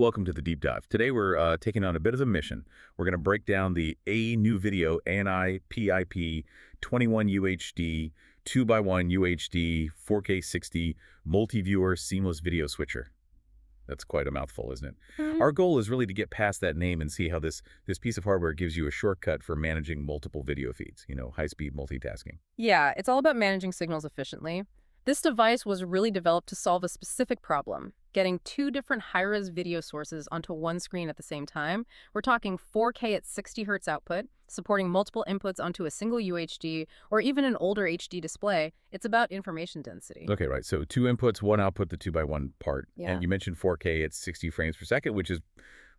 Welcome to the deep dive. Today we're taking on a bit of a mission. We're going to break down the A-Neuvideo ANI-PIP-21UHD 2x1 UHD 4K 60 Multiviewer seamless video switcher. That's quite a mouthful, isn't it? Our goal is really to get past that name and see how this piece of hardware gives you a shortcut for managing multiple video feeds, high-speed multitasking. Yeah, it's all about managing signals efficiently. This device was really developed to solve a specific problem, getting two different high-res video sources onto one screen at the same time. We're talking 4K at 60 Hz output, supporting multiple inputs onto a single UHD, or even an older HD display. It's about information density. Okay, right. So two inputs, one output, the 2x1 part. Yeah. And you mentioned 4K at 60 frames per second, which is,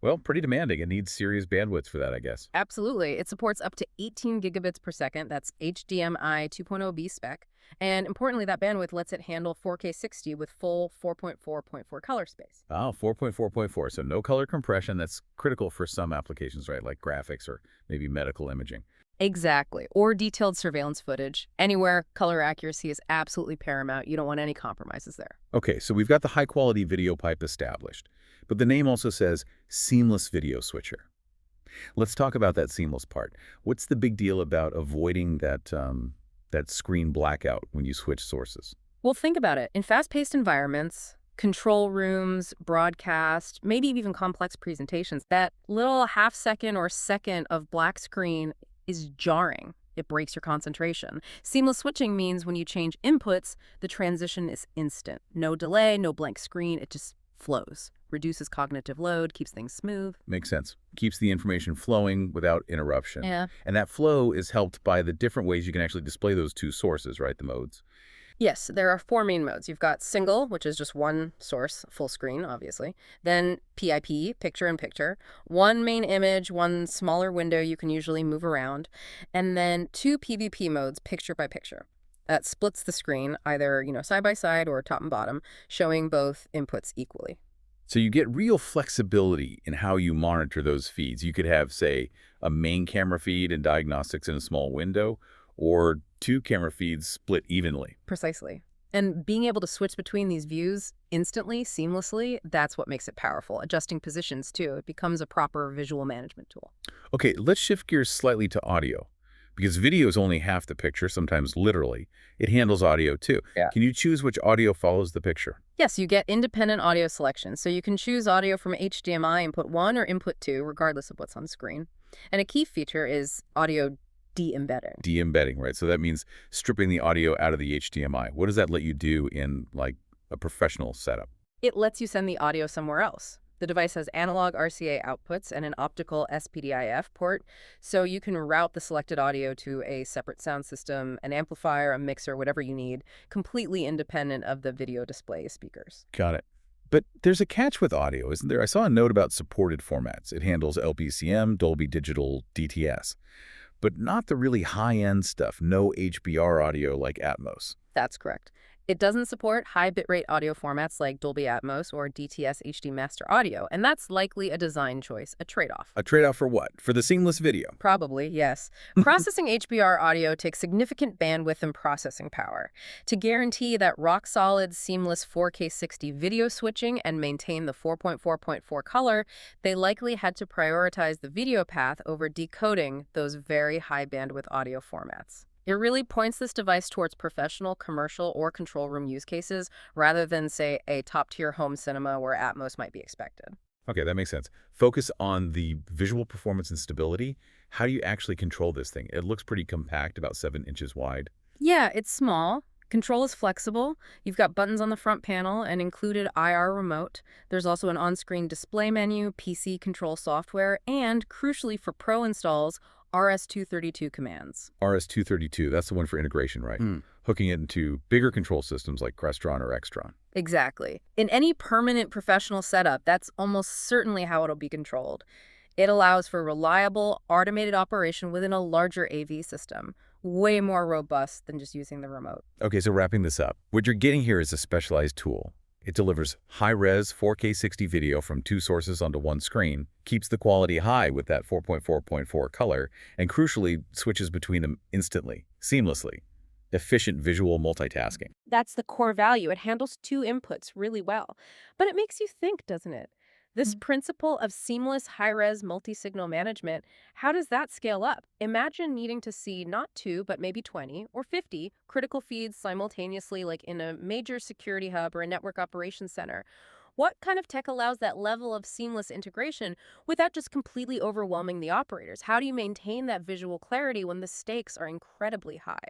well, pretty demanding. It needs serious bandwidth for that, I guess. Absolutely. It supports up to 18 gigabits per second. That's HDMI 2.0B spec. And importantly, that bandwidth lets it handle 4K 60 with full 4.4.4 color space. Oh, 4.4.4. So no color compression. That's critical for some applications, right? Like graphics or maybe medical imaging. Exactly. Or detailed surveillance footage. Anywhere, color accuracy is absolutely paramount. You don't want any compromises there. Okay, so we've got the high-quality video pipe established. But the name also says seamless video switcher. Let's talk about that seamless part. What's the big deal about avoiding that screen blackout when you switch sources? Well, think about it. In fast-paced environments, control rooms, broadcast, maybe even complex presentations, that little half-second or second of black screen is jarring. It breaks your concentration. Seamless switching means when you change inputs, the transition is instant. No delay, no blank screen. It just flows. Reduces cognitive load, keeps things smooth. Makes sense. Keeps the information flowing without interruption. Yeah. And that flow is helped by the different ways you can actually display those two sources, right? The modes. Yes, there are four main modes. You've got single, which is just one source, full screen, obviously. Then PIP, picture-in-picture. One main image, one smaller window you can usually move around. And then two PVP modes, picture-by-picture. That splits the screen, either, side by side or top and bottom, showing both inputs equally. So you get real flexibility in how you monitor those feeds. You could have, say, a main camera feed and diagnostics in a small window, or two camera feeds split evenly. Precisely. And being able to switch between these views instantly, seamlessly, that's what makes it powerful. Adjusting positions, too. It becomes a proper visual management tool. Okay, let's shift gears slightly to audio. Because video is only half the picture, sometimes literally. It handles audio, too. Yeah. Can you choose which audio follows the picture? Yes, you get independent audio selection. So you can choose audio from HDMI input 1 or input 2, regardless of what's on screen. And a key feature is audio de-embedding. De-embedding, right? So that means stripping the audio out of the HDMI. What does that let you do in, like, a professional setup? It lets you send the audio somewhere else. The device has analog RCA outputs and an optical SPDIF port, so you can route the selected audio to a separate sound system, an amplifier, a mixer, whatever you need, completely independent of the video display speakers. Got it. But there's a catch with audio, isn't there? I saw a note about supported formats. It handles LPCM, Dolby Digital, DTS, but not the really high-end stuff, no HBR audio like Atmos. That's correct. It doesn't support high bitrate audio formats like Dolby Atmos or DTS HD Master Audio, and that's likely a design choice, a trade-off. A trade-off for what? For the seamless video? Probably, yes. Processing HBR audio takes significant bandwidth and processing power. To guarantee that rock-solid, seamless 4K 60 video switching and maintain the 4.4.4 color, they likely had to prioritize the video path over decoding those very high bandwidth audio formats. It really points this device towards professional, commercial, or control room use cases rather than, say, a top-tier home cinema where Atmos might be expected. Okay, that makes sense. Focus on the visual performance and stability. How do you actually control this thing? It looks pretty compact, about 7 inches wide. Yeah, it's small. Control is flexible. You've got buttons on the front panel and included IR remote. There's also an on-screen display menu, PC control software, and, crucially for pro installs, RS-232 commands. RS-232, that's the one for integration, right? Hooking it into bigger control systems like Crestron or Extron. Exactly. In any permanent professional setup, that's almost certainly how it'll be controlled. It allows for reliable, automated operation within a larger AV system, way more robust than just using the remote. Okay, so wrapping this up, what you're getting here is a specialized tool. It delivers high-res 4K 60 video from two sources onto one screen, keeps the quality high with that 4.4.4 color, and crucially switches between them instantly, seamlessly. Efficient visual multitasking. That's the core value. It handles two inputs really well. But it makes you think, doesn't it? This principle of seamless high-res multi-signal management, how does that scale up? Imagine needing to see not 2, but maybe 20 or 50 critical feeds simultaneously, like in a major security hub or a network operations center. What kind of tech allows that level of seamless integration without just completely overwhelming the operators? How do you maintain that visual clarity when the stakes are incredibly high?